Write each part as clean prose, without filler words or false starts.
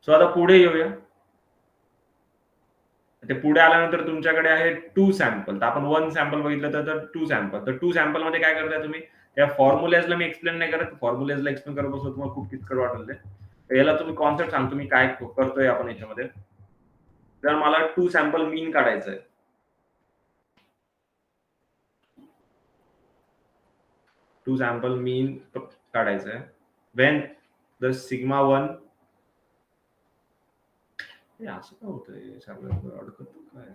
So आता पुढे येऊया. ते पुढे आल्यानंतर तुमच्याकडे आहे 2 सॅम्पल. तर आपण 1 सॅम्पल बघितलं तर 2 सॅम्पल. तर 2 सॅम्पल मध्ये काय करताय तुम्ही? त्या फॉर्म्युलाजला मी एक्सप्लेन नाही करत. फॉर्म्युलाजला एक्सप्लेन करत बसलो तुम्हाला खूप किचकट वाटेल ते. तर याला तुम्ही कॉन्सेप्ट सांगतो मी काय करतोय आपण याच्यामध्ये. तर मला 2 सॅम्पल मीन काढायचं आहे. 2 सॅम्पल मीन काढायचं आहे. व्हेन द सिग्मा 1 हे असं का होतंय? सगळं अडकत काय?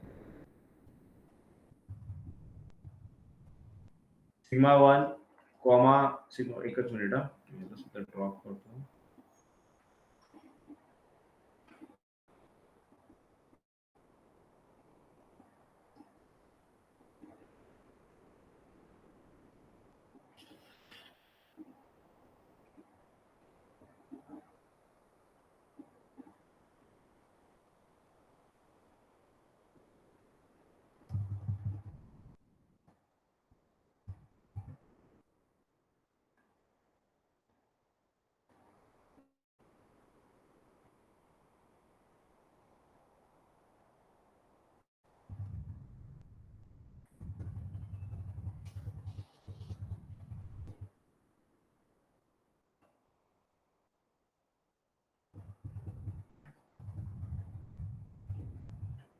सिग्मा 1 कॉमा सिग्मा एकच मिनिट हा. मी सुद्धा ड्रॉप करतो.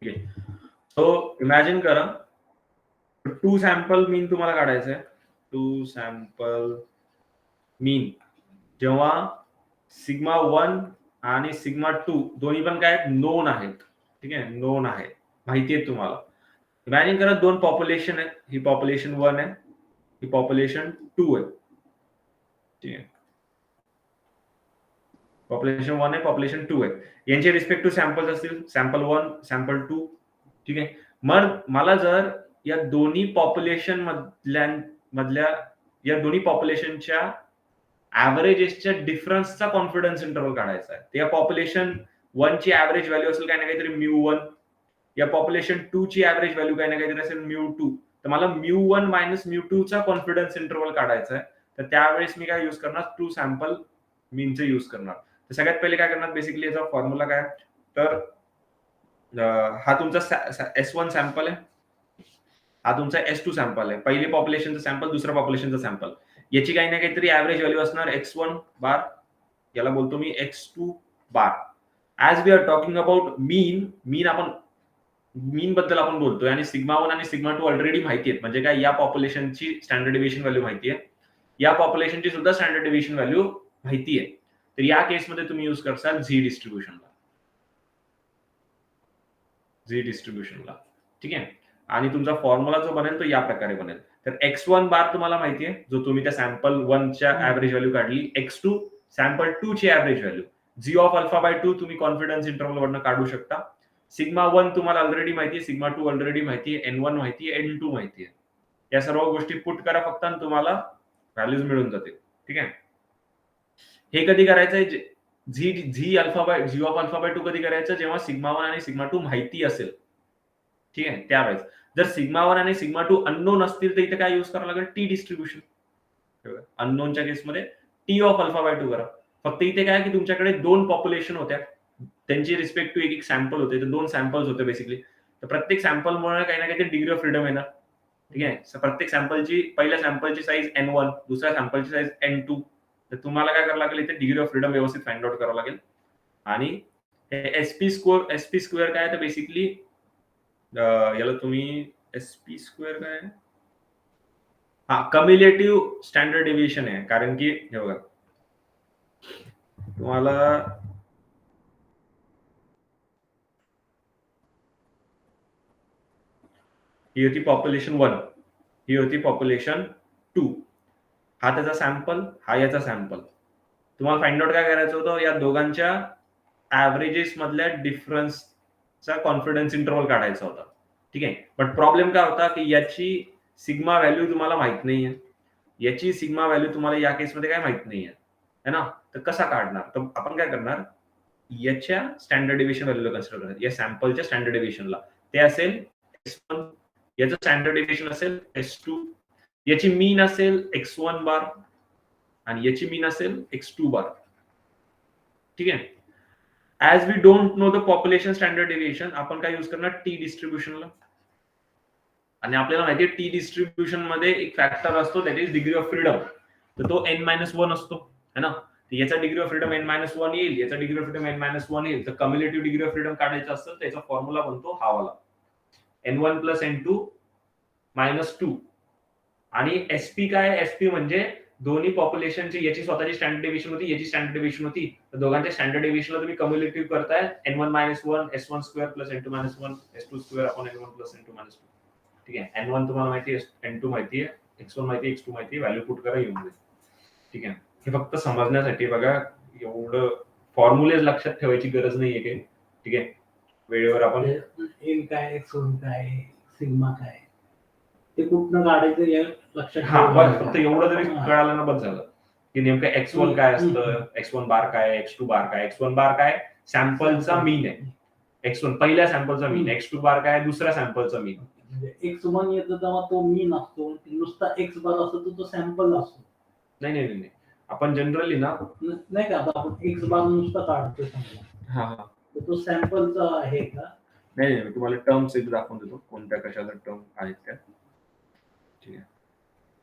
ठीक आहे. सो इमॅजिन करा 2 सॅम्पल मीन तुम्हाला काढायचं आहे. 2 सॅम्पल मीन जेव्हा सिग्मा 1 आणि सिग्मा 2 दोन्ही पण काय नोन आहेत. ठीक आहे, नोन आहे, माहिती आहे तुम्हाला. इमॅजिन करा 2 पॉप्युलेशन आहेत. ही पॉप्युलेशन 1 आहे, ही पॉप्युलेशन 2 आहे. ठीक आहे, पॉप्युलेशन 1 आहे, पॉप्युलेशन 2 आहे. यांचे रिस्पेक्टिव्ह सॅम्पल्स असतील सॅम्पल 1, सॅम्पल 2. ठीक आहे. मग मला जर या दोन्ही पॉप्युलेशन मधल्या या दोन्ही पॉप्युलेशनच्या ऍव्हरेजेसच्या डिफरन्सचा कॉन्फिडन्स इंटरव्हल काढायचा आहे. तर या पॉप्युलेशन 1 ची ऍव्हरेज व्हॅल्यू असेल काय ना काहीतरी म्यू 1, या पॉप्युलेशन 2 ची ऍव्हरेज व्हॅल्यू काय ना काहीतरी असेल म्यू 2. तर मला म्यू 1 मायनस म्यू 2 चा कॉन्फिडन्स इंटरव्हल काढायचा आहे. तर त्यावेळेस मी काय यूज करणार? 2 सॅम्पल मीनचे यूज करणार. तर सगळ्यात पहिले काय करणार? बेसिकली याचा फॉर्म्युला काय? तर हा तुमचा S1 सॅम्पल आहे, हा तुमचा S2 सॅम्पल आहे. पहिली पॉप्युलेशनचा सॅम्पल, दुसऱ्या पॉप्युलेशनचा सॅम्पल. याची काही ना काहीतरी ऍव्हरेज व्हॅल्यू असणार x1 बार, याला बोलतो मी x2 बार. As we are talking about mean आपण मीन बद्दल आपण बोलतोय आणि सिग्मा 1 आणि सिग्मा 2 ऑलरेडी माहिती आहेत. म्हणजे काय, या पॉप्युलेशनची स्टँडर्ड डेव्हिएशन व्हॅल्यू माहिती आहे, या पॉप्युलेशनची सुद्धा स्टँडर्ड डेव्हिएशन व्हॅल्यू माहिती आहे. तर या केसमध्ये तुम्ही यूज करसाल झी डिस्ट्रीब्युशनला. झी डिस्ट्रीब्युशनला. ठीक आहे. आणि तुमचा फॉर्म्युला जो बनेल तो या प्रकारे बनेल. तर x1 बार तुम्हाला माहिती आहे, जो तुम्ही त्या सॅम्पल 1 च्या ऍव्हरेज व्हॅल्यू काढली. x2 सॅम्पल 2 ची average value. Z of alpha by 2 तुम्ही कॉन्फिडन्स इंटरव्हल वरनं काढू शकता. सिग्मा 1 तुम्हाला ऑलरेडी माहिती आहे, सिग्मा 2 ऑलरेडी माहिती आहे, n1 माहिती आहे, n2 माहिती आहे. या सर्व गोष्टी पुट करा फक्त आणि तुम्हाला व्हॅल्यूज मिळून जातील. ठीक आहे. हे कधी करायचंय? झी ऑफ अल्फा बाय 2 कधी करायचं? जेव्हा सिग्मा 1 आणि सिग्मा 2 माहिती असेल. ठीक आहे, त्यावेळेस. जर सिग्मा 1 आणि सिग्मा 2 अननोन असतील तर इथे काय यूज करावं लागेल? T distribution. अननोनच्या केसमध्ये टी ऑफ अल्फा बाय 2 करा. फक्त इथे काय की तुमच्याकडे 2 पॉप्युलेशन होत्या, त्यांची रिस्पेक्टिव्ह एक सॅम्पल होते, तर 2 सॅम्पल्स होते बेसिकली. तर प्रत्येक सॅम्पलमुळे काही ना काहीतरी डिग्री ऑफ फ्रीडम येणार. ठीक आहे. प्रत्येक सॅम्पलची, पहिल्या सॅम्पलची साईज n1, दुसऱ्या सॅम्पलची साईज n2. तर तुम्हाला काय करावं लागेल? इथे डिग्री ऑफ फ्रीडम व्यवस्थित फाइंड आउट करावं लागेल. आणि एसपी स्क्वेअर काय? तर बेसिकली याला तुम्ही एसपी स्क्वेअर काय? हा कम्युलेटिव्ह स्टँडर्ड डेव्हिएशन आहे. कारण की हे बघा, तुम्हाला ही होती पॉप्युलेशन 1, ही होती पॉप्युलेशन 2. हा त्याचा सॅम्पल, हा याचा सॅम्पल. तुम्हाला फाइंड आउट काय करायचं होतं? या दोघांच्या ऍव्हरेजेस मधल्या डिफरन्सचा कॉन्फिडन्स इंटरव्हल काढायचा होता. ठीक आहे. बट प्रॉब्लेम काय होता की याची सिग्मा व्हॅल्यू तुम्हाला माहित नाहीये, याची सिग्मा व्हॅल्यू तुम्हाला या केसमध्ये काय माहित नाहीये, है ना? तर कसा काढणार? तर आपण काय करणार? याच्या स्टँडर्ड डेव्हिएशन व्हॅल्यूला कन्सिडर करणार, या सॅम्पलच्या स्टँडर्ड डेव्हिएशनला. ते असेल S1, याचं स्टँडर्ड डेव्हिएशन असेल S2, याची मीन असेल x1 बार आणि याची मीन असेल x2 बार. ठीक आहे. As we don't know the population standard deviation, आपण काय यूज करणार, टी डिस्ट्रीब्युशनला. आणि आपल्याला माहिती आहे टी डिस्ट्रीब्युशन मध्ये एक फॅक्टर असतो that is degree of freedom, तर तो n-1 असतो है ना. याचा डिग्री ऑफ फ्रीडम n-1 येईल, याचा डिग्री ऑफ फ्रीडम n-1 येईल. तर कम्युलेटिव्ह डिग्री ऑफ फ्रीडम काढायचं असेल त्याचा फॉर्म्युला बनतो हा वाला, n1 + n2 - 2. आणि एसपी काय, एसपी म्हणजे दोन्ही पॉप्युलेशनची, याची स्वतःची स्टँडर्ड डेव्हिएशन होती, याची स्टँडर्ड डेव्हिएशन होती, तर दोघांच्या स्टँडर्ड डेव्हिएशनला तुम्ही कम्युलेटिव्ह करताय n1 - 1 s1² + n2 - 1 s2² / n1 + n2 - 2. ठीक आहे. n1 तुम्हाला माहिती आहे, n2 माहिती आहे, x1 माहिती आहे, x2 माहिती आहे, व्हॅल्यू पुट करा, येऊन जाईल. ठीक आहे. हे फक्त समजण्यासाठी बघा, एवढं फॉर्म्युलेज लक्षात ठेवायची गरज नाहीये काही. ठीक आहे. वेळेवर आपण एन काय, x1 काय, सिग्मा काय, ते कुठनं काढायचं हे लक्षात हा ठेवायचं. बस, फक्त एवढं जरी कळालं ना बस झालं, की नेमकं x1 काय असतं, x1 बार काय, x2 बार काय. x1 बार काय, सॅम्पलचा मीन आहे, x1 पहिल्या सॅम्पलचा मीन, x2 बार काय, दुसऱ्या सॅम्पलचा मीन. म्हणजे x1 येतो तेव्हा तो मीन असतो, नुसता x बार असतो तो सॅम्पल असतो. नाही नाही नाही, आपण जनरली ना, नाही का, आता आपण x बार नुसता काढतो समजा, हा हा, तर तो सॅम्पलचा आहे का? नाही नाही, तुम्हाला टर्म्स एक दाखवून देतो कोणत्या कशाला टर्म आहेत त्या. ठीक आहे.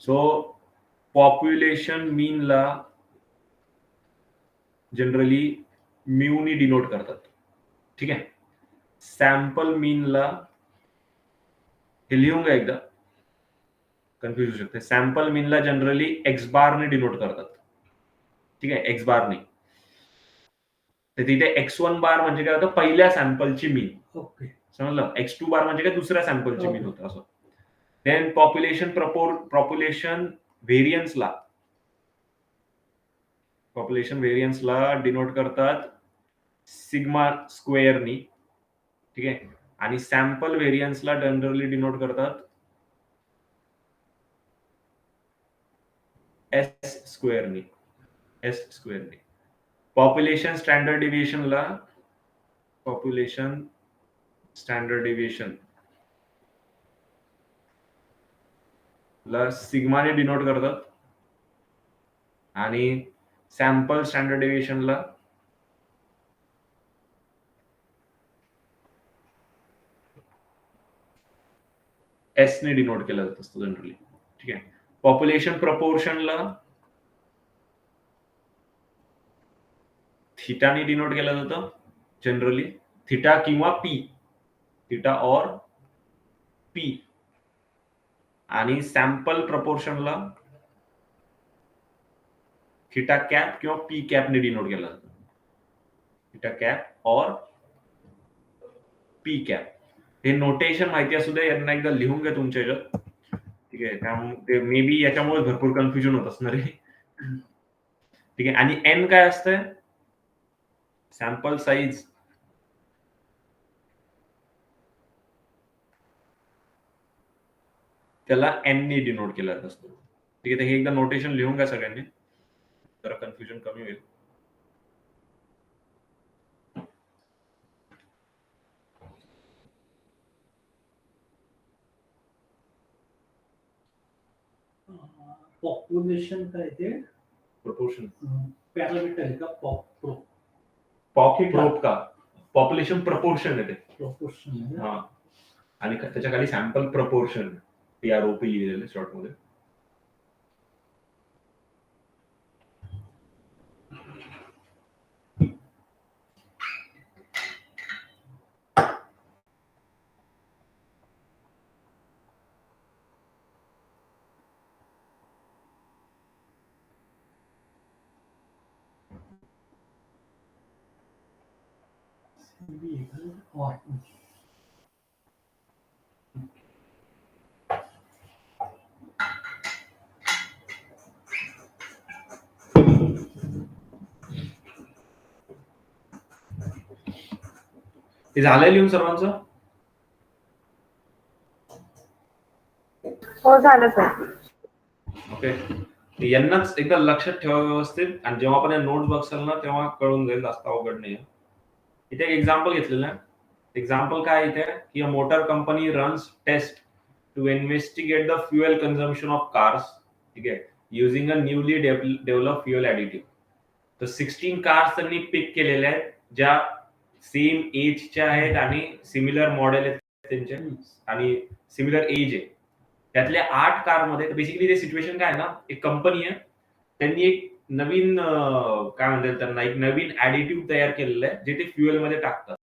सो पॉप्युलेशन मीनला जनरली म्यूनी डिनोट करतात. ठीक आहे. सॅम्पल मीनला, हे लिहून घ्या एकदा, कन्फ्युज होऊ शकते. सॅम्पल मीनला जनरली एक्स बारने डिनोट करतात. ठीक आहे, एक्स बारने. तर तिथे x1 बार म्हणजे काय होतं, पहिल्या सॅम्पलची मीन. ओके, समजलं. x2 बार म्हणजे काय, दुसऱ्या सॅम्पलची मीन होतं असं. देन पॉप्युलेशन व्हेरियन्सला डिनोट करतात सिग्मा स्क्वेअरनी. ठीक आहे. आणि सॅम्पल व्हेरियन्सला जनरली डिनोट करतात एस स्क्वेअरनी. पॉप्युलेशन स्टँडर्ड डेव्हिएशन ला सिग्माने डिनोट करतात, आणि सॅम्पल स्टँडर्ड डेव्हिएशनला एस ने डिनोट केलं जात असतं जनरली. ठीक आहे. पॉप्युलेशन प्रपोर्शनला थीटाने डिनोट केलं जातं जनरली, थीटा किंवा पी, थीटा और पी. आणि सॅम्पल प्रपोर्शनला थीटा कॅप किंवा पी कॅपने डिनोट केलं जातं, थीटा कॅप और पी कॅप. हे नोटेशन माहिती असू दे, यांना एकदा लिहून घ्या तुमच्या ह्याच्यात. ठीक आहे. त्यामुळे मे बी याच्यामुळे भरपूर कन्फ्युजन होत असणार आहे. ठीक आहे. आणि एन काय असतंय, सॅम्पल साईज. त्याला एन ने डिनोट केला जात असतो. ठीक आहे. हे एकदा नोटेशन लिहून घ्या सगळ्यांनी, जरा कन्फ्युजन कमी होईल. पॉप्युलेशन काय ते प्रपोर्शन पॅरामीटर आहे का? प्रोप का, पॉप्युलेशन प्रपोर्शन आहे ते. प्रोपोर्शन. हा, आणि त्याच्या खाली सॅम्पल प्रपोर्शन, PROP लिहिलेलं शॉर्ट मध्ये. हे झालंय लिहून सर्वांचं? हो, झालं सर. ओके. यांनाच एकदा लक्षात ठेवा व्यवस्थित, आणि जेव्हा आपण नोट्स बघसाल ना तेव्हा कळून जाईल, जास्त अवघड नाही. इथे एक एक्झाम्पल घेतलेलं आहे. एक्झाम्पल काय इथे, की a motor company runs test to investigate the fuel consumption of cars. ठीक आहे, using a newly develop fuel additive. तर 16 कार्स त्यांनी पिक केलेल्या आहेत, ज्या सेम एजच्या आहेत आणि सिमिलर मॉडेल आहेत त्यांचे आणि सिमिलर एज आहे. त्यातल्या 8 कारमध्ये बेसिकली ते सिच्युएशन काय आहे ना, एक कंपनी आहे, त्यांनी एक नवीन काय म्हणतात त्यांना, एक नवीन ऍडिटिव्ह तयार केलेलं आहे जे ते फ्युएलमध्ये टाकतात.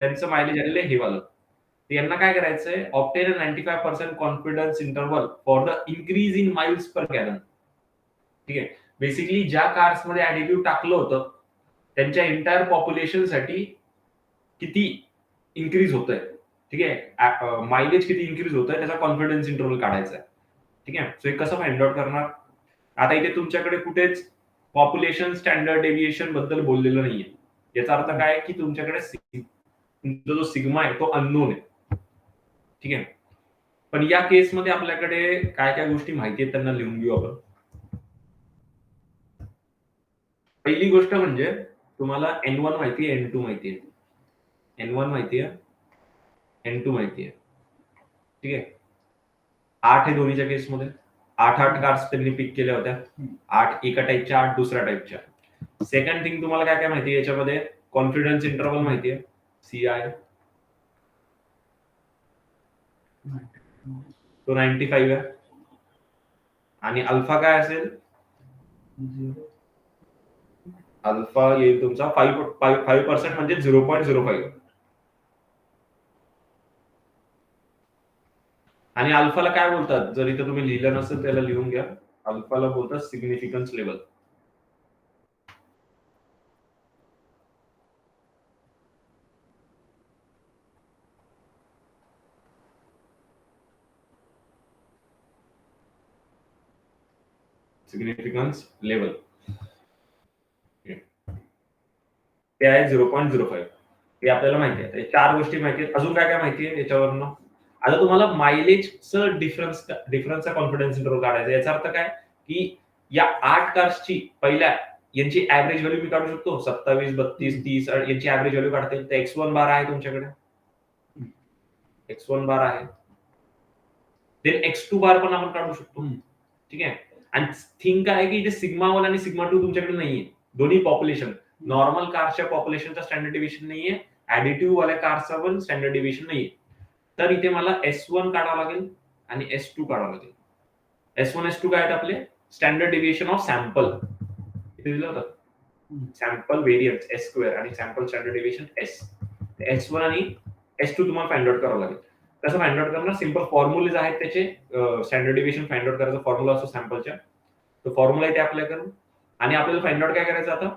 त्यांचं मायलेज आलेलं आहे हे वालं. तर यांना काय करायचंय, obtain a 95% confidence interval for the increase in miles per gallon. ठीक आहे. बेसिकली ज्या कार्समध्ये ऍडिटिव्ह टाकलं होतं त्यांच्या एंटायर पॉप्युलेशनसाठी किती इन्क्रीज होतंय, ठीक आहे, मायलेज किती इन्क्रीज होतंय त्याचा कॉन्फिडन्स इंटरव्हल काढायचा आहे. ठीक आहे. सो हे कसं फाइंड आउट करणार? आता इथे तुमच्याकडे कुठेच पॉप्युलेशन स्टँडर्ड डेव्हिएशन बद्दल बोललेलं नाहीये. याचा अर्थ काय की तुमच्याकडे तुमचा जो सिग्मा आहे तो अननोन आहे. ठीक आहे. पण या केसमध्ये आपल्याकडे काय काय गोष्टी माहिती आहेत त्यांना लिहून घेऊ आपण. पहिली गोष्ट म्हणजे तुम्हाला N1 माहिती आहे, N2 माहिती आहे. N1 माहिती आहे, N2 माहिती आहे. ठीक आहे. 8 आहे दोन्हीच्या केसमध्ये. 8 कार्स त्यांनी पिक केल्या होत्या. 8 एका टाईपच्या, 8 दुसऱ्या टाईपच्या. सेकंड थिंग तुम्हाला काय काय माहिती आहे याच्यामध्ये? कॉन्फिडन्स इंटरव्हल माहिती आहे, CI तो 95 आहे. आणि अल्फा काय असेल? अल्फा येईल तुमचा 5% म्हणजे 0.05. आणि अल्फाला काय बोलतात? जर इथं तुम्ही लिहिलं नसेल त्याला लिहून घ्या. अल्फाला बोलतात सिग्निफिकन्स लेवल. सिग्निफिकन्स लेवल ते आहे 0.05. हे आपल्याला माहिती आहे. 4 गोष्टी माहिती आहेत. अजून काय काय माहिती आहे याच्यावरनं? आता तुम्हाला मायलेजचं डिफरन्सचा कॉन्फिडन्स इंटरव्हल काढायचा. याचा अर्थ काय की या 8 कार्सची पहिल्या यांची ऍव्हरेज व्हॅल्यू मी काढू शकतो 27, 32, 30 यांची ऍव्हरेज व्हॅल्यू काढते. तर X1 बार आहे तुमच्याकडे, X1 बार आहे. देन X2 बार पण आपण काढू शकतो. ठीक आहे. आणि थिंग काय आहे की इथे सिग्मा 1 आणि सिग्मा 2 तुमच्याकडे नाहीये. दोन्ही पॉप्युलेशन नॉर्मल कारच्या पॉप्युलेशनचा स्टँडर्ड डिव्हिएशन नाहीये, ऍडिटिव्ह वाल्या कारचा पण स्टँडर्ड डिव्हिएशन नाहीये. तर इथे मला S1 काढावं लागेल आणि S2 काढावं लागेल. S1 S2 काय आहेत आपले? स्टँडर्ड डिव्हिएशन ऑफ सॅम्पल इथे दिलं होतं. सॅम्पल व्हेरियन्स S2 आणि sample standard deviation S. S1 आणि S2 तुम्हाला फाइंड आउट करावं लागेल. कसं फाइंड आउट करणार? सिंपल फॉर्म्युलेज आहेत त्याचे. स्टँडर्ड डिव्हिएशन फाइंड आउट करायचा फॉर्म्युला असतो सॅम्पलच्या. तो फॉर्म्युला इथे आपल्याकडे. आणि आपल्याला फाइंड आउट काय करायचं आता?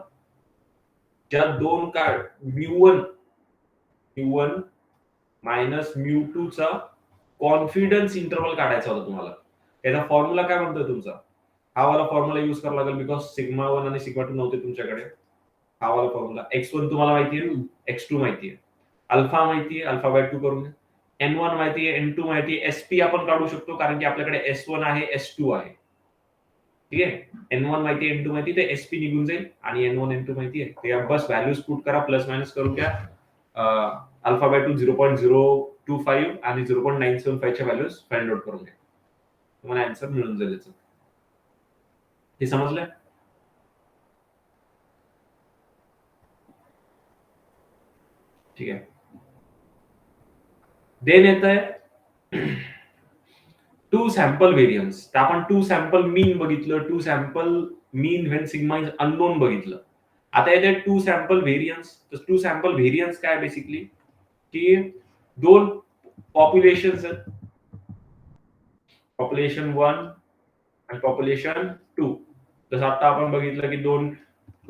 ज्या दोन कार्ड म्यू1 मायनस म्यू2 चा कॉन्फिडन्स इंटरव्हल काढायचा होता तुम्हाला. त्याचा फॉर्म्युला काय म्हणतोय तुमचा? हा वाला फॉर्म्युला युज करावा लागेल बिकॉज सिग्मा 1 आणि सिग्मा 2 नव्हते तुमच्याकडे. हा वाला फॉर्म्युला. X1 तुम्हाला माहिती आहे, X2 माहिती आहे, अल्फा माहिती आहे, अल्फा बाय 2 करून घ्या. N1 माहिती आहे, N2 माहिती आहे, SP आपण काढू शकतो कारण की आपल्याकडे S1 आहे, S2 आहे. ठीक आहे. N1 माहिती आहे, N2 माहिती आहे, ते SP निघून जाईल आणि N1 N2 माहिती आहे. ते बस व्हॅल्यूज पुट करा, प्लस मायनस करून घ्या. अल्फा बाय 2 0.025 आणि 0.975 च्या व्हॅल्यूज फाइंड आउट करून घ्या. तुम्हाला आन्सर मिळून जाईल याचं. हे समजलं? ठीक आहे. देन येत आहे टू सॅम्पल व्हेरियन्स. तर आपण टू सॅम्पल मीन बघितलं, to sample mean when sigma is unknown बघितलं. आता येते टू सॅम्पल व्हेरियन्स. तर टू सॅम्पल व्हेरियन्स काय बेसिकली की दोन पॉप्युलेशन आहेत, पॉप्युलेशन 1 आणि पॉप्युलेशन 2. जसं आता आपण बघितलं की दोन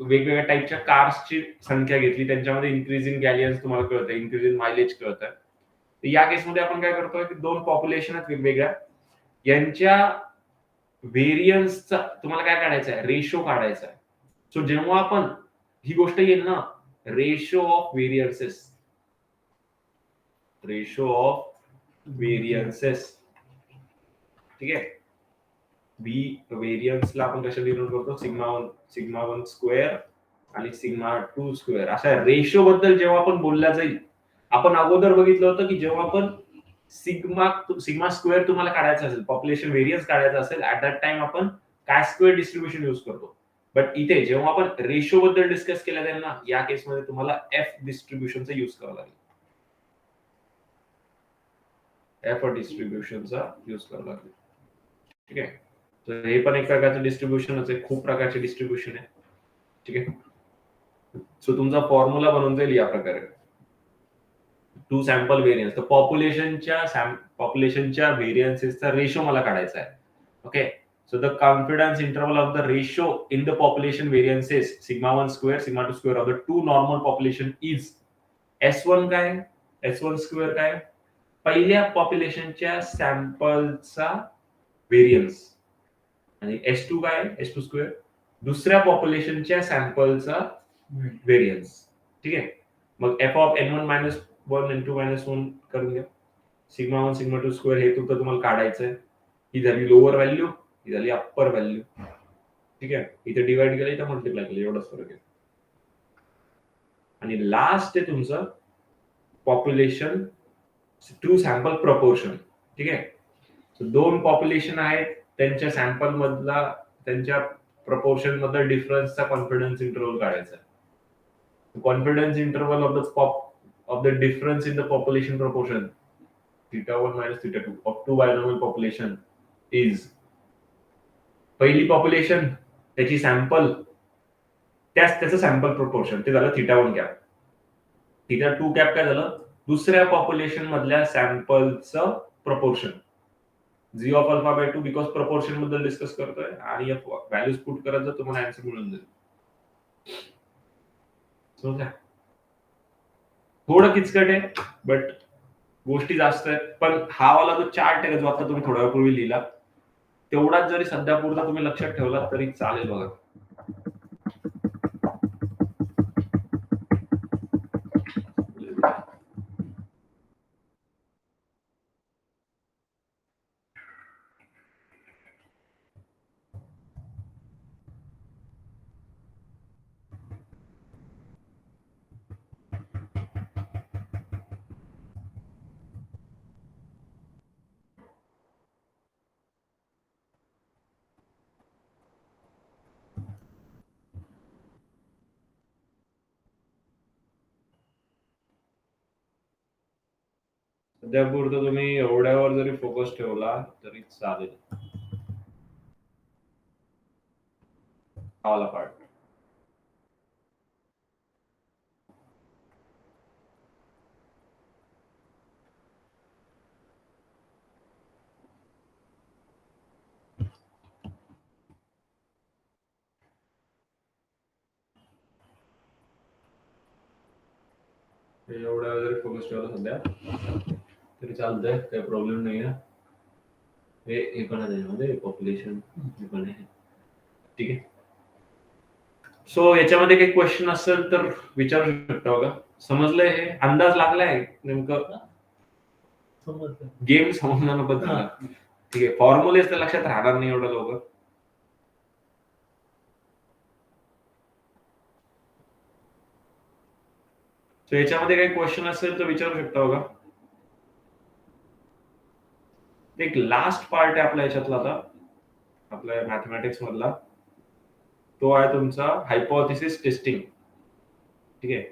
वेगवेगळ्या टाईपच्या कार्सची संख्या घेतली, त्यांच्यामध्ये इन्क्रीज इन गॅलियन्स तुम्हाला कळतं, इन्क्रीज इन मायलेज कळतं. या केसमध्ये आपण काय करतोय की दोन पॉप्युलेशन आहेत वेगवेगळ्या, यांच्या व्हेरियन्सचा तुम्हाला काय काढायचा आहे, रेशो काढायचा आहे. सो जेव्हा आपण ही गोष्ट येईल ना, रेशो ऑफ व्हेरियन्सेस, रेशो ऑफ व्हेरियन्सेस, ठीक आहे. बी व्हेरियन्सला आपण कशा डिनोट करतो, सिग्मा वन स्क्वेअर आणि सिग्मा टू स्क्वेअर, अशा रेशो बद्दल जेव्हा आपण बोलला जाईल, आपण अगोदर बघितलं होतं की जेव्हा आपण सिग्मा स्क्वेअर तुम्हाला काढायचा असेल, पॉप्युलेशन व्हेरियन्स काढायचा असेल, ऍट दॅट टाइम आपण काय स्क्वेअर डिस्ट्रीब्युशन यूज करतो. बट इथे जेव्हा आपण रेशो बद्दल डिस्कस केला जाईल ना, या केसमध्ये तुम्हाला एफ डिस्ट्रीब्युशनचा यूज करावा लागेल, एफ डिस्ट्रीब्युशनचा यूज करावा लागेल, ठीक आहे. तर हे पण एक प्रकारचं डिस्ट्रीब्युशनच आहे, खूप प्रकारचे डिस्ट्रीब्युशन आहे, ठीक आहे. सो तुमचा फॉर्म्युला बनून जाईल या प्रकारे, टू सॅम्पल व्हेरियन्स, तर पॉप्युलेशनच्या व्हेरियन्सेसचा रेशो मला काढायचा आहे. Okay, so the confidence interval of the ratio in the population variances sigma one square sigma two square of the two normal population is S1 काय, S1 स्क्वेअर काय, पहिल्या पॉप्युलेशनच्या सॅम्पलचा variance, आणि S2 काय, S2 square दुसऱ्या पॉप्युलेशनच्या सॅम्पलचा variance, ठीक आहे. मग F of N1 minus 1 N2 minus 1 करून घ्या, सिग्मा 1 सिग्मा 2 स्क्वेअर हे तुमचं तुम्हाला काढायचं आहे. ही झाली लोअर व्हॅल्यू, ही झाली अप्पर व्हॅल्यू, ठीक आहे. इथे डिवाइड केलं, इथे मल्टिप्लाय केलं, एवढंच फरक आहे. आणि लास्ट आहे तुमचं पॉप्युलेशन टू सॅम्पल प्रपोर्शन, ठीक आहे. दोन पॉप्युलेशन आहेत, त्यांच्या सॅम्पल मधला, त्यांच्या प्रपोर्शन मधला डिफरन्सचा कॉन्फिडन्स इंटरवल काढायचा. Confidence interval of the difference in the population proportion θ1 minus θ2 of two binomial population is पहिली पॉप्युलेशन, त्याची सॅम्पल, त्याचं सॅम्पल प्रपोर्शन, ते झालं θ1 कॅप. θ2 कॅप काय झालं, दुसऱ्या पॉप्युलेशन मधल्या सॅम्पलचं proportion, Z of alpha by 2, because proportion बद्दल डिस्कस करतोय, आणि व्हॅल्यूज पुट करत जर तुम्हाला आन्सर मिळून जाईल. थोडं किचकट आहे, बट गोष्टी जास्त आहेत. पण हा वाला जो चार्ट आहे, जो आता तुम्ही थोड्या वेळापूर्वी लिहिला, तेवढाच जरी सध्या पुरता तुम्ही लक्षात ठेवला तरी चालेल बघा. सध्या पुरतं तुम्ही एवढ्यावर जरी फोकस ठेवला तरी चालेल. आवाला पार्ट एवढ्यावर जरी फोकस ठेवला सध्या तरी चालतंय, काही प्रॉब्लेम नाही आहे. हे पण आहे त्याच्यामध्ये पॉप्युलेशन, हे पण आहे, ठीक आहे. सो याच्यामध्ये काही क्वेश्चन असेल तर विचारू शकता बघा. समजलंय, हे अंदाज लागलाय नेमकं, गेम समजण्याबद्दल झाला, ठीक आहे. फॉर्म्युलेस तर लक्षात राहणार नाही एवढं लवकर. सो याच्यामध्ये काही क्वेश्चन असेल तर विचारू शकता बघा. एक लास्ट पार्ट आहे आपल्या याच्यातला, आता आपल्या मॅथमॅटिक्स मधला, तो आहे तुमचा हायपोथेसिस टेस्टिंग, ठीक आहे.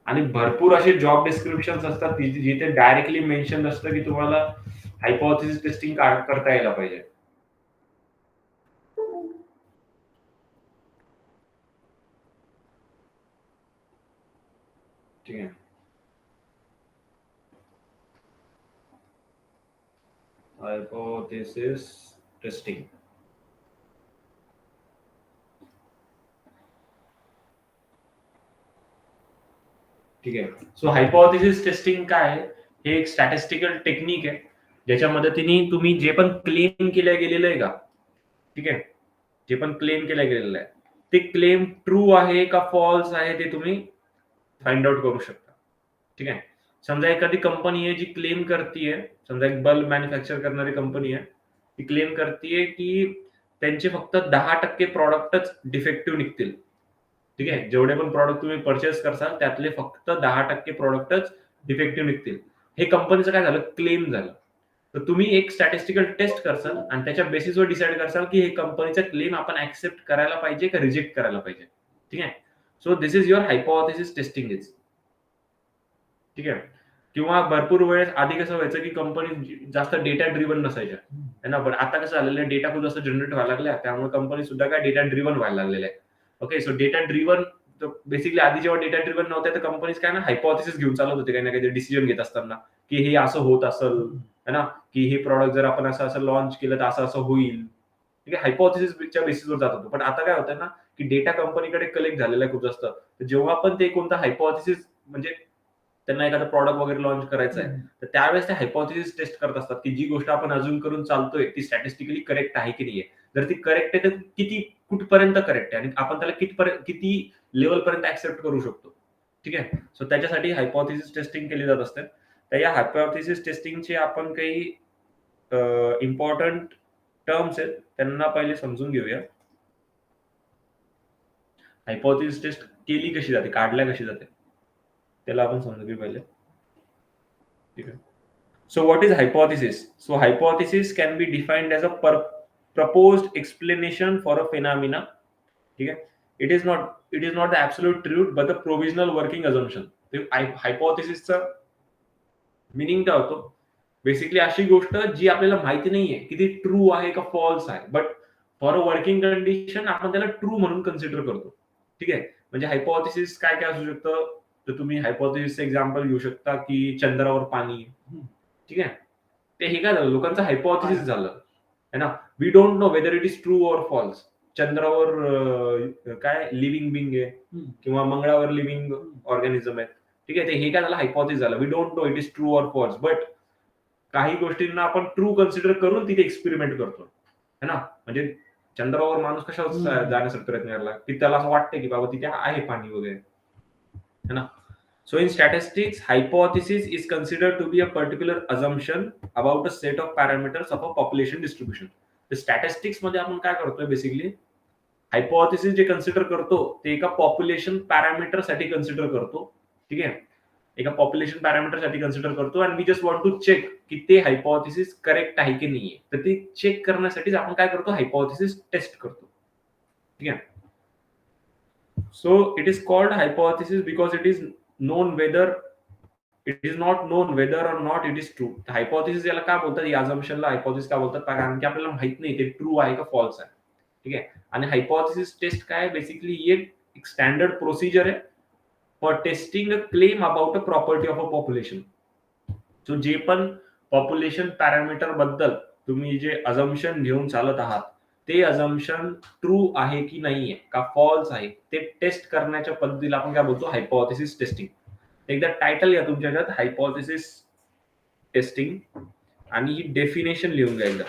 आणि भरपूर असे जॉब डिस्क्रिप्शन असतात जिथे डायरेक्टली मेन्शन असतं की तुम्हाला हायपोथेसिस टेस्टिंग करता यायला पाहिजे, ठीक आहे. हायपोथेसिस टेस्टिंग, ठीक आहे. सो हायपोथेसिस टेस्टिंग काय, हे एक स्टॅटिस्टिकल टेक्निक आहे ज्याच्या मदतीने तुम्ही जे पण क्लेम केलं गेलेलं आहे का, ठीक आहे, जे पण क्लेम केलं गेलेलं आहे ते क्लेम ट्रू आहे का फॉल्स आहे ते तुम्ही फाइंड आउट करू शकता. ठीक आहे. समजा एखादी कंपनी आहे जी क्लेम करतीये, समजा एक बल्ब मॅन्युफॅक्चर करणारी कंपनी आहे, ती क्लेम करतीये की त्यांचे फक्त 10% प्रॉडक्टच डिफेक्टिव्ह निघतील. ठीक आहे. जेवढे पण प्रॉडक्ट तुम्ही परचेस करसाल त्यातले फक्त 10% प्रॉडक्टच डिफेक्टिव्ह निघतील. हे कंपनीचं काय झालं, क्लेम झालं. तर तुम्ही एक स्टॅटिस्टिकल टेस्ट करसाल आणि त्याच्या बेसिसवर डिसाईड करसाल की हे कंपनीचा क्लेम आपण ऍक्सेप्ट करायला पाहिजे का रिजेक्ट करायला पाहिजे. ठीक आहे. So this is your hypothesis testing is. ठीक आहे. किंवा भरपूर वेळेस आधी कसं व्हायचं की कंपनी जास्त डेटा ड्रिव्हन नसायच्या है ना, पण आता कसं झालेलं आहे, डेटा खूप जास्त जनरेट व्हायला लागल्या, त्यामुळे कंपनी सुद्धा काय डेटा ड्रिव्हन व्हायला लागलेल्या आहे. Okay, so data driven basically आधी जेव्हा डेटा ड्रिव्हन नव्हत्या तर कंपनीज काय ना हायपोथेसिस घेऊन चालत होते काही ना काही डिसिजन घेत असताना की हे असं होत असेल है ना, की हे प्रॉडक्ट जर आपण असं असं लॉन्च केलं तर असं असं होईल. ठीक आहे, हायपोथेसिसच्या बेसिसवर जात होतो. पण आता काय होतं ना की डेटा कंपनीकडे कलेक्ट झालेला आहे खूप जास्त. तर जेव्हा पण ते कोणता हायपोथेसिस म्हणजे त्यांना एखादा प्रॉडक्ट वगैरे लॉन्च करायचा आहे तर त्यावेळेस ते हायपोथेसिस टेस्ट करत असतात की जी गोष्ट आपण अजून करून चालतोय ती स्टॅटिस्टिकली करेक्ट आहे की नाहीये. जर ती करेक्ट आहे तर किती कुठपर्यंत करेक्ट आहे आणि आपण त्याला किती लेवल पर्यंत ऍक्सेप्ट करू शकतो. ठीक आहे. सो त्याच्यासाठी हायपोथेसिस टेस्टिंग केली जात असते. तर या हायपोथेसिस टेस्टिंगचे आपण काही इम्पॉर्टंट टर्म्स आहेत त्यांना पहिले समजून घेऊया. हायपोथेसिस टेस्ट केली कशी जाते, काढल्या कशी जाते त्याला आपण समजून घेऊ पहिले. ठीक आहे. So what is hypothesis? So hypothesis can be defined as a proposed explanation for a phenomena. ठीक है. It is not the absolute truth but the provisional working assumption. Hypothesis चा मिनिंग काय होतो, बेसिकली अशी गोष्ट जी आपल्याला माहिती नाहीये की ती ट्रू आहे का फॉल्स आहे, but for a working condition आपण त्याला ट्रू म्हणून कन्सिडर करतो. ठीक आहे. म्हणजे हायपोथेसिस काय काय असू शकतं, तर तुम्ही हायपोथेसिस एक्झाम्पल घेऊ शकता की चंद्रावर पाणी आहे. ठीक आहे. ते हे काय झालं, लोकांचं हायपोथेसिस झालं है ना. We don't know whether it is true or false. चंद्रावर काय लिव्हिंग बिंग आहे किंवा मंगळावर लिव्हिंग ऑर्गॅनिझम आहे. ठीक आहे. ते हे काय झालं, हायपोथेसिस झालं. We don't know it is true or false, but काही गोष्टींना आपण ट्रू कन्सिडर करून तिथे एक्सपेरिमेंट करतो है ना. म्हणजे चंद्रावर माणूस कशावर जाण्यासाठी प्रयत्न करायला की त्याला असं वाटतं की बाबा तिथे आहे पाणी वगैरे है ना. So in statistics, hypothesis is considered to be a particular assumption about a set of parameters of a population distribution. तर स्टॅटिस्टिक्स मध्ये आपण काय करतोय बेसिकली, हायपोथेसिस जे कन्सिडर करतो ते एका पॉप्युलेशन पॅरामीटर साठी कन्सिडर करतो. ठीक आहे. एका पॉप्युलेशन पॅरामीटर साठी कन्सिडर करतो आणि we just want to check की ते हायपोथेसिस करेक्ट आहे की नाहीये. तर ते चेक करण्यासाठीच आपण काय करतो, हायपोथेसिस टेस्ट करतो. ठीक आहे. So it is called hypothesis because it is known whether it is not known whether or not it is true. Hypothesis याला का बोलतात, या अझम्पशनला हायपोथेसिस का बोलतात, कारण की आपल्याला माहित नाही ते ट्रू आहे का फॉल्स आहे. ठीक आहे. आणि हायपोथेसिस टेस्ट काय बेसिकली एक स्टँडर्ड प्रोसिजर आहे for testing a claim about a property of a population. So जे पण पॉप्युलेशन पॅरामीटर बद्दल तुम्ही जे अझम्पशन घेऊन चालत आहात ते अझम्पशन ट्रू आहे की नाहीये का फॉल्स आहे ते टेस्ट करण्याच्या पद्धतीला आपण काय बोलतो, हायपोथेसिस टेस्टिंग. एकदा टायटल या तुमच्या ह्याच्यात, हायपोथेसिस टेस्टिंग, आणि ही डेफिनेशन लिहून घ्या एकदा.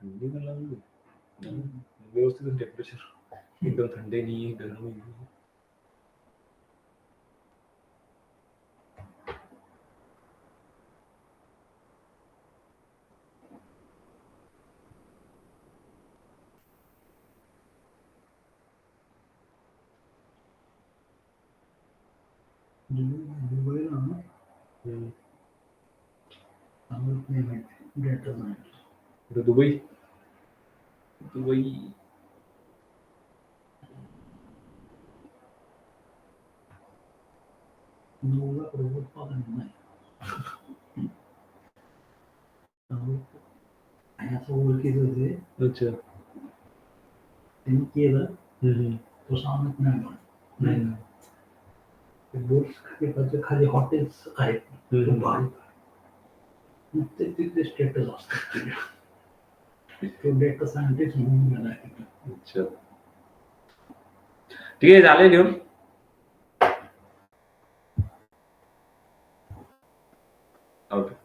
थंडी पण लागली, व्यवस्थित टेम्परेचर एकदम थंडी नाही गरमी नाही. दुबईला ना सांगत नाही माहिती डेटा नाही. दुबई दुबई नऊला प्रभुत्पादन नाही. असं ओळखीचं होते, अच्छा. त्यांनी केलं. हम्म. तो सांगत नाही म्हणून. नाही हम्म. का? ते बुर्ज खलिफाच्या खाली हॉटेल्स आहेत. खूप भारी. मग ते तिथे स्टेटस असतात. तो डेटा सायंटिस्ट म्हणून गेला आहे. अच्छा. ठीक आहे, झाले घेऊन. ओके.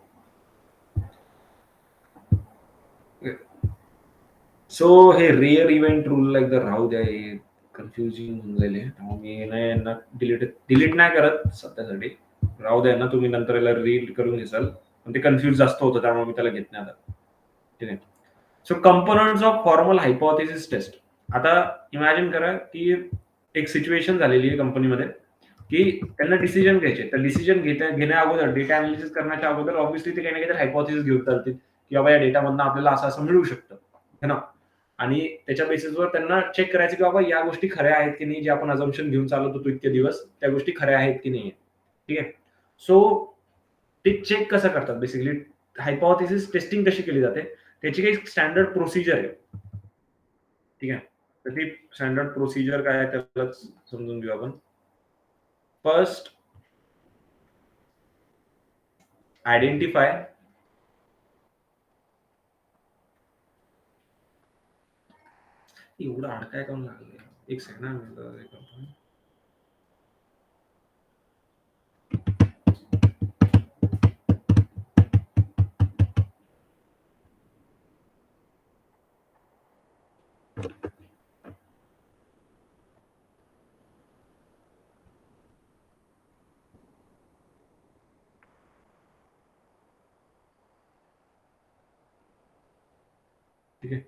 सो हे रिअर इव्हेंट रूल एकदा राहू द्या, हे कन्फ्युजिंग होऊन जाईल हे. त्यामुळे मी यांना डिलीट नाही करत सध्यासाठी. राहू द्या ना, तुम्ही नंतर याला रीड करून घेसाल, पण ते कन्फ्युज जास्त होतं, त्यामुळे मी त्याला घेत नाही आता. ठीक आहे. So components of formal hypothesis test. आता इमॅजिन करा की एक सिच्युएशन झालेली आहे कंपनीमध्ये की त्यांना डिसिजन घ्यायचे. तर डिसिजन घेण्या अगोदर, डेटा अनालिसिस करण्याच्या अगोदर ऑब्व्हियसली ते काही ना काहीतरी हायपोथेसिस घेऊन चालतील की बाबा या डेटामधनं आपल्याला असं असं मिळू शकतं, है ना. आणि त्याच्या बेसिसवर त्यांना चेक करायचं की बाबा या गोष्टी खऱ्या आहेत की नाही, जे आपण अझम्पशन घेऊन चालत होतो इतके दिवस, त्या गोष्टी खऱ्या आहेत की नाही. ठीक आहे. सो ते चेक कसं करतात बेसिकली, हायपोथेसिस टेस्टिंग कशी केली जाते, त्याची काही स्टँडर्ड प्रोसिजर आहे. ठीक आहे. तर ती स्टँडर्ड प्रोसिजर काय आहे त्यालाच समजून घेऊ आपण. फर्स्ट, आयडेंटिफाय एवढं अडकाय काऊन लागलं, एक सेकंड. ठीक आहे.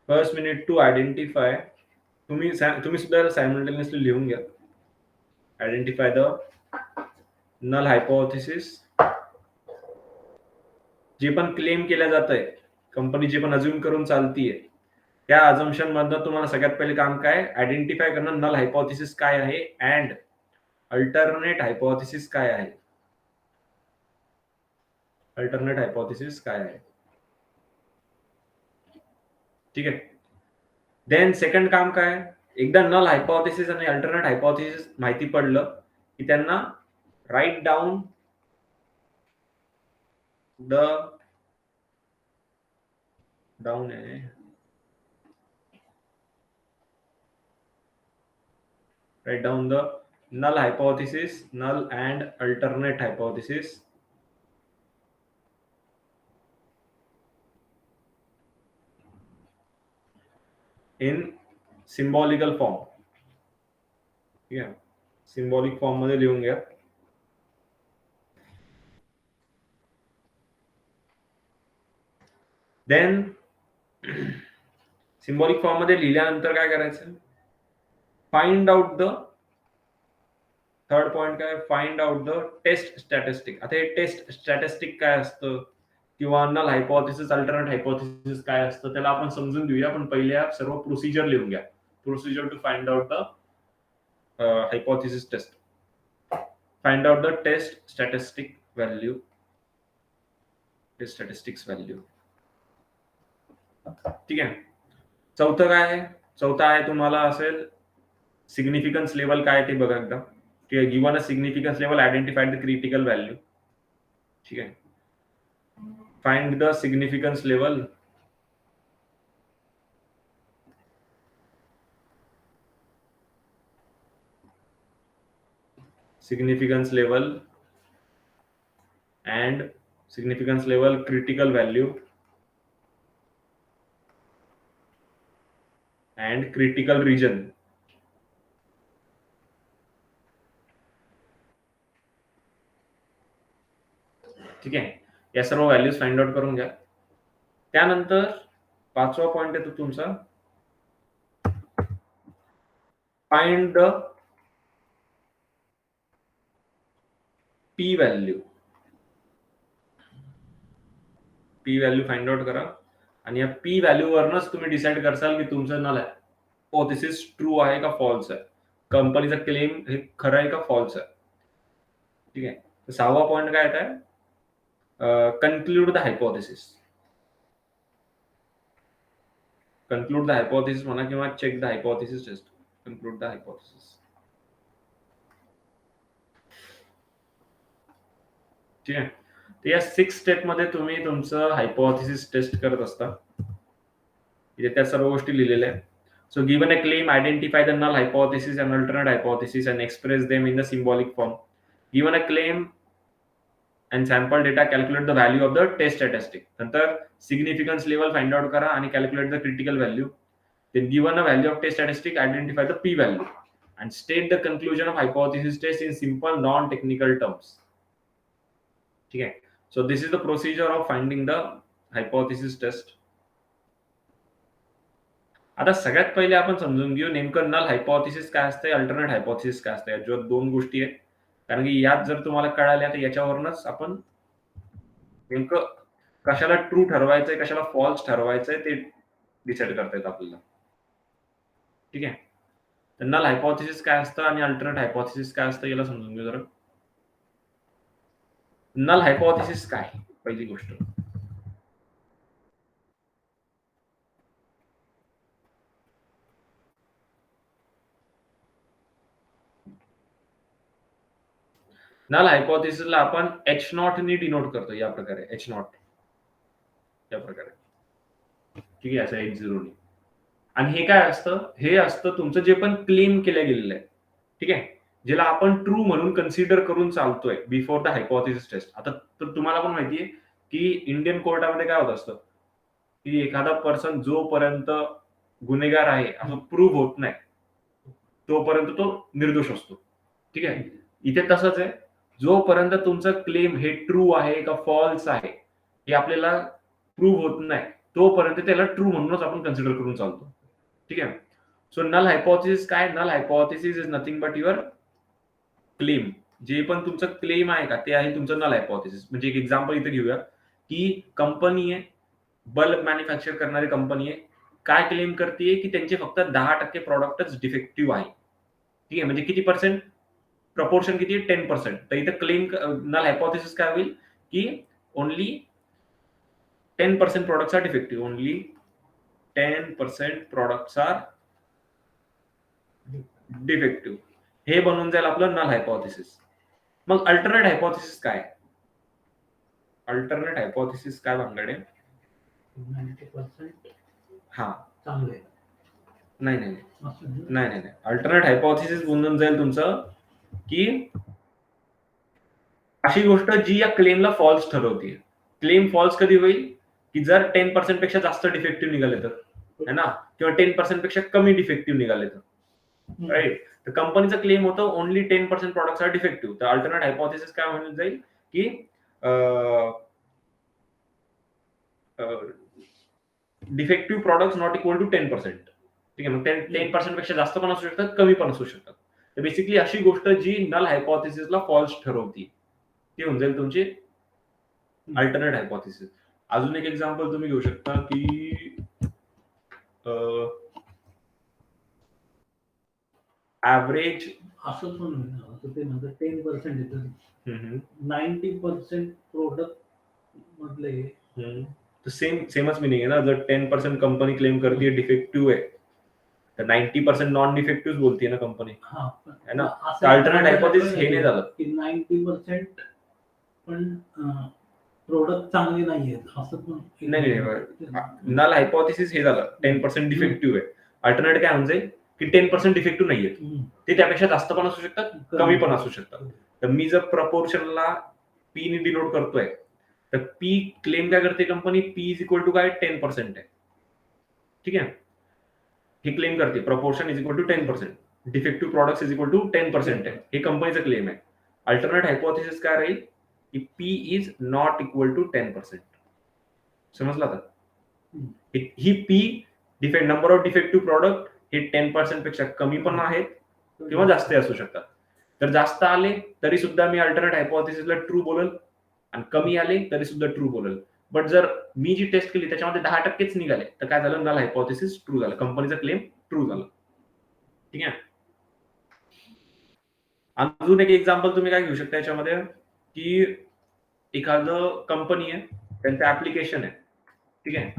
First we need to identify, तुम्ही सुद्धा सायमल्टेनियसली लिहून घ्या. Identify the null hypothesis. जे पण क्लेम केलं जात आहे, कंपनी जे पण अज्युम करून चालतीये, त्या अजम्पशन मधनं तुम्हाला सगळ्यात पहिले काम काय, आयडेंटिफाय करणं नल हायपोथेसिस काय आहे अँड अल्टरनेट हायपोथेसिस काय आहे. अल्टरनेट हायपोथेसिस काय आहे. ठीक आहे. देन सेकंड काम काय, एकदा नल हायपोथेसिस आणि अल्टरनेट हायपोथेसिस माहिती पडलं की त्यांना राईट डाऊन द डाऊन आहे write down the null hypothesis, null and alternate hypothesis. In symbolical form. ठीक आहे. सिम्बॉलिक फॉर्म मध्ये लिहून घ्या. देन सिम्बॉलिक फॉर्म मध्ये लिहिल्यानंतर काय करायचं, find out the, third point काय, find out the test statistic. आता हे टेस्ट स्टॅटिस्टिक काय असतं किंवा नल हायपोथेसिस अल्टरनेट हायपोथेसिस काय असतं त्याला आपण समजून घेऊया, पण पहिले सर्व प्रोसिजर लिहून घ्या. Procedure to find out the hypothesis test. Find out the test statistic value. Test statistics value. ठीक आहे. चौथं काय आहे, चौथा आहे तुम्हाला असेल सिग्निफिकन्स लेवल काय ते बघा एकदा. ठीक आहे. Given a significance level, identified the critical value. ठीक आहे. Find the significance level. Significance level and significance level, critical value and critical region. ठीक आहे. या सर्व व्हॅल्यूज फाइंड आउट करून घ्या. त्यानंतर पाचवा पॉइंट येतो तुमचा, find the P value. P value find out करा आणि या पी व्हॅल्यू वरनच तुम्ही डिसाइड करसाल की तुमचं नल हायपोथेसिस ट्रू आहे का फॉल्स आहे, कंपनीचा क्लेम हे खरं आहे का फॉल्स आहे. ठीक आहे. सहावा पॉइंट काय आहे, conclude the hypothesis. Conclude the hypothesis म्हणा किंवा check the hypothesis test. Conclude the hypothesis. ठीक आहे. तर या 6 स्टेप मध्ये तुम्ही तुमचं हायपोथेसिस टेस्ट करत असता. इथे त्या सर्व गोष्टी लिहिलेल्या आहेत. So given a claim, identify the null hypothesis and alternate hypothesis and express them in the symbolic form. Given a claim and sample data, calculate the value of the test statistic. नंतर significance level find out करा आणि calculate the critical value. Then given a value of test statistic, identify the p value and state the conclusion of hypothesis test in simple non-technical terms. ठीक आहे. So this is the procedure of finding the hypothesis test. आता सगळ्यात पहिले आपण समजून घेऊ नेमकं null hypothesis काय असते, अल्टरनेट हायपोथेसिस काय असते. याच्यावर दोन गोष्टी आहेत, कारण की यात जर तुम्हाला कळाल्या तर याच्यावरूनच आपण नेमकं कशाला ट्रू ठरवायचंय कशाला फॉल्स ठरवायचंय ते डिसाईड करता येतं आपल्याला. ठीक आहे. तर नल हायपोथेसिस काय असतं आणि अल्टरनेट हायपोथेसिस काय असतं याला समजून घेऊ जरा. नल हायपोथेसिस काय, पहिली गोष्ट. नल हायपोथेसिसला आपण एच नॉट ने डिनोट करतो या प्रकारे, एच नॉट या प्रकारे. ठीक आहे, असं H0 ने. आणि हे काय असतं, हे असतं तुमचं जे पण क्लेम केलं गेलेलं आहे. ठीक आहे, ज्याला आपण ट्रू म्हणून कन्सिडर करून चालतोय बिफोर द हायपोथेसिस टेस्ट. आता तर तुम्हाला पण माहितीये की इंडियन कोर्टामध्ये काय होत असतं की एखादा पर्सन जोपर्यंत गुन्हेगार आहे असं प्रूव्ह होत नाही तोपर्यंत तो निर्दोष असतो. ठीक आहे, इथे तसंच आहे. जोपर्यंत तुमचं क्लेम हे ट्रू आहे का फॉल्स आहे हे आपल्याला प्रूव्ह होत नाही तोपर्यंत त्याला ट्रू म्हणूनच आपण कन्सिडर करून चालतो. ठीक आहे. सो नल हायपोथेसिस काय, null hypothesis is nothing but your claim. जे पण तुमचं क्लेम आहे का ते आहे तुमचं नल हायपोथेसिस. म्हणजे एक एक्झाम्पल इथे घेऊया की कंपनी आहे, बल्ब मॅन्युफॅक्चर करणारी कंपनी आहे, काय क्लेम करते की त्यांचे फक्त 10% प्रॉडक्टच डिफेक्टिव्ह आहे. ठीक आहे, म्हणजे किती पर्सेंट, प्रपोर्शन किती आहे, 10%. तर इथे क्लेम नल हायपोथेसिस काय होईल की only 10% products are defective. Only 10% products are defective. हे बनून जाईल आपलं नल हायपोथेसिस. मग अल्टरनेट हायपोथेसिस काय, अल्टरनेट हायपोथेसिस काय भानगड आहे. 90% हा चांगले. नाही नाही नाही नाही, अल्टरनेट हायपोथेसिस बनून जाईल तुमचं की अशी गोष्ट जी या क्लेमला फॉल्स ठरवते. क्लेम फॉल्स कधी होईल की जर 10% पेक्षा जास्त डिफेक्टिव्ह निघाले तर, है ना, किंवा 10% पेक्षा कमी डिफेक्टिव्ह निघाले तर. राईट. तर कंपनीचा क्लेम होतं ओनली 10% प्रॉडक्ट्स आर डिफेक्टिव्ह. तर अल्टरनेट हायपोथेसिस काय म्हणून जाईल की defective products not equal to 10%. ठीक आहे, मग 10% पेक्षा जास्त पण असू शकतात, कमी पण असू शकतात. तर बेसिकली अशी गोष्ट जी नल हायपोथेसिसला फॉल्स ठरवते ती होऊन जाईल तुमची अल्टरनेट हायपोथेसिस. अजून एक एक्झाम्पल तुम्ही घेऊ शकता की ॲव्हरेज असं पण होईल, ते म्हणतात 10% येतं, 90% प्रोडक्ट मधले सेमच मिनिंग आहे ना. जर 10% कंपनी क्लेम करते डिफेक्टिव्ह आहे तर 90% नॉन डिफेक्टिव्ह बोलते ना कंपनी, है ना. अल्टरनेट हायपोथेसिस हे नाही झालं की 90% पण प्रोडक्ट चांगले नाहीयेत असं पण नाही. नल हायपोथेसिस हे झालं 10% डिफेक्टिव्ह आहे. अल्टरनेट काय म्हणजे की 10% डिफेक्टिव्ह नाहीये, ते त्यापेक्षा जास्त पण असू शकतात, कमी पण असू शकतात. तर मी जर प्रपोर्शनला पी ने डिनोट करतोय तर पी क्लेम काय करते company, P is equal to काय 10% आहे. ठीक आहे, हे क्लेम करते proportion is equal to 10%, defective product is equal to 10% आहे, हे कंपनीचं क्लेम आहे. अल्टरनेट हायपोथेसिस काय राहील की P is not equal to 10%. समजला का. ही P defect number of defective product हे 10% पेक्षा कमी पण आहेत किंवा जास्त असू शकतात. तर जास्त आले तरी सुद्धा मी अल्टरनेट हायपोथेसिसला ट्रू बोलेल आणि कमी आले तरी सुद्धा ट्रू बोलेल. बट जर मी जी टेस्ट केली त्याच्यामध्ये 10%च निघाले तर काय झालं, नल हायपोथेसिस ट्रू झालं, कंपनीचा क्लेम ट्रू झाला. ठीक आहे. अजून एक एक्झाम्पल तुम्ही काय घेऊ शकता याच्यामध्ये की एखादं कंपनी आहे, त्यांचं ऍप्लिकेशन आहे. ठीक आहे,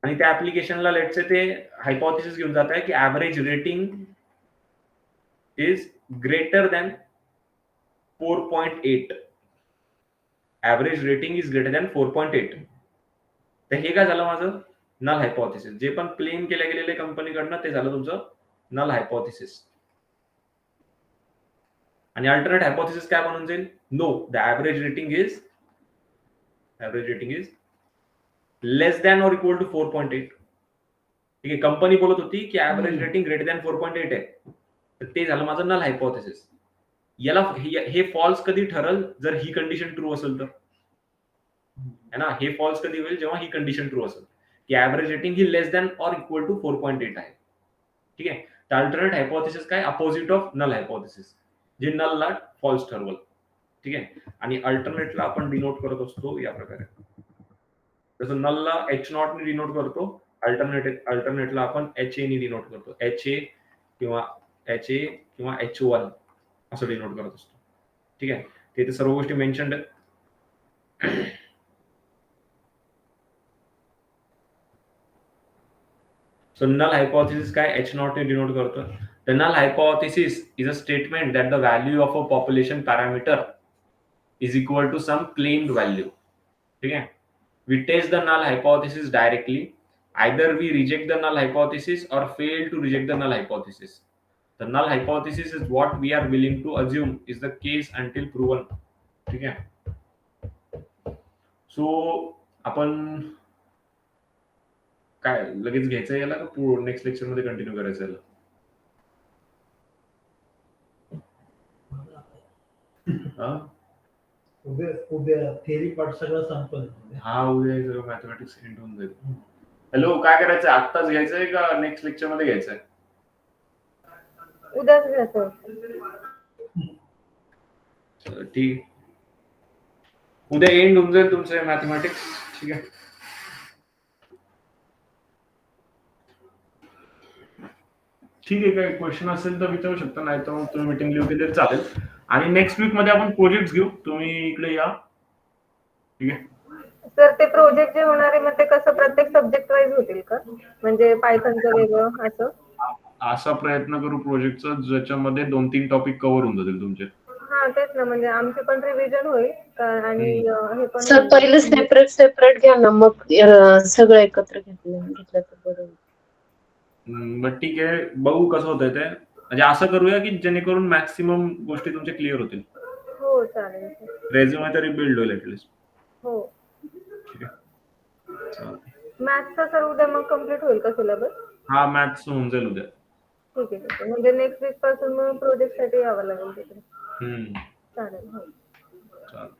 आणि त्या ऍप्लिकेशनला लेट्स से ते हायपोथेसिस घेऊन जात आहे की average rating is greater than 4.8. Average rating is greater than 4.8. तर हे काय झालं माझं नल हायपोथेसिस. जे पण क्लेम केले गेलेले कंपनीकडनं ते झालं तुमचं नल हायपोथेसिस. आणि अल्टरनेट हायपोथेसिस काय बनून जाईल? No, the average rating is less than or equal to 4.8. ठीक आहे, कंपनी बोलत होती की ऍव्हरेज रेटिंग ग्रेटर दॅन 4.8 आहे, तर ते झालं माझं नल हायपोथेसिस. याला हे फॉल्स कधी ठरल जर ही कंडिशन ट्रू असेल तर, है ना. हे फॉल्स कधी होईल जेव्हा ही कंडिशन ट्रू असेल की ऍव्हरेज रेटिंग ही less than or equal to 4.8 आहे. ठीक आहे, तर अल्टरनेट हायपोथेसिस काय अपोजिट ऑफ नल हायपोथेसिस, जे नलला फॉल्स ठरवल. ठीक आहे, आणि अल्टरनेटला आपण डिनोट करत असतो या प्रकारे. जसं नलला H0 ने डिनोट करतो, अल्टरनेटला आपण HA ने डिनोट करतो. HA किंवा H1 असं डिनोट करत असतो. ठीक आहे, ते सर्व गोष्टी मेन्शन्ड आहेत. So null hypothesis काय H0 ने डिनोट करतो. The null hypothesis is a statement that the value of a population parameter is equal to some claimed value. ठीक है, we test the null hypothesis directly. Either we reject the null hypothesis or fail to reject the null hypothesis. The null hypothesis is what we are willing to assume is the case until proven. ठीक है, so आपण काय लगेच घ्यायचं याला का next lecture मध्ये continue करायचं याला? उद्या थेरी पार्ट सगळं संपल. हा, उद्या सगळं मॅथमॅटिक्स एंड होऊन जाईल. हॅलो, काय करायचं आत्ताच घ्यायचंय का नेक्स्ट लेक्चर मध्ये घ्यायचंय? उद्याच घ्यायचं. ठीक, उद्या एंड होऊन जाईल तुमचं मॅथमॅटिक्स. ठीक आहे, ठीक आहे. काही क्वेश्चन असेल तर विचारू शकता, नाही तर मग तुम्ही मीटिंग लिहू केली चालेल. आणि नेक्स्ट वीक मध्ये आपण प्रोजेक्ट घेऊ, तुम्ही इकडे या. ठीक आहे सर, ते प्रोजेक्ट जे होणार आहे मग ते कसं प्रत्येक सब्जेक्ट वाईज होतील का, म्हणजे पायथनचं वेगळं असं? असा प्रयत्न करू प्रोजेक्टचा ज्याच्यामध्ये 2-3 टॉपिक कव्हर होऊन जातील तुमचे. हा, तेच ना, म्हणजे आमची पण रिव्हिजन होईल आणि हे पण सर पहिले सेपरेट घ्या ना, मग सगळं एकत्र घेतलं तर बरं. बट ठीक आहे, बघू कसं होतंय ते. म्हणजे असं करूया की जेणेकरून मॅक्सिमम गोष्टी तुमच्या क्लिअर होतील. हो, चालेल. रेझ्युमे तरी बिल्ड होईल ऍटलीस्ट. हो, ठीक आहे, चालेल. मॅथ्सचा सर उद्या मग कम्प्लीट होईल का सिलेबस? हा, मॅथ्स होऊन जाईल उद्या. ठीक आहे, म्हणजे नेक्स्ट वीक पासून मग प्रोजेक्ट साठी यावं लागेल तिकडे. चालेल. हो, चालेल,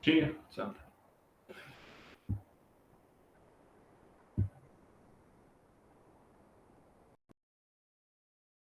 ठीक आहे, चालेल.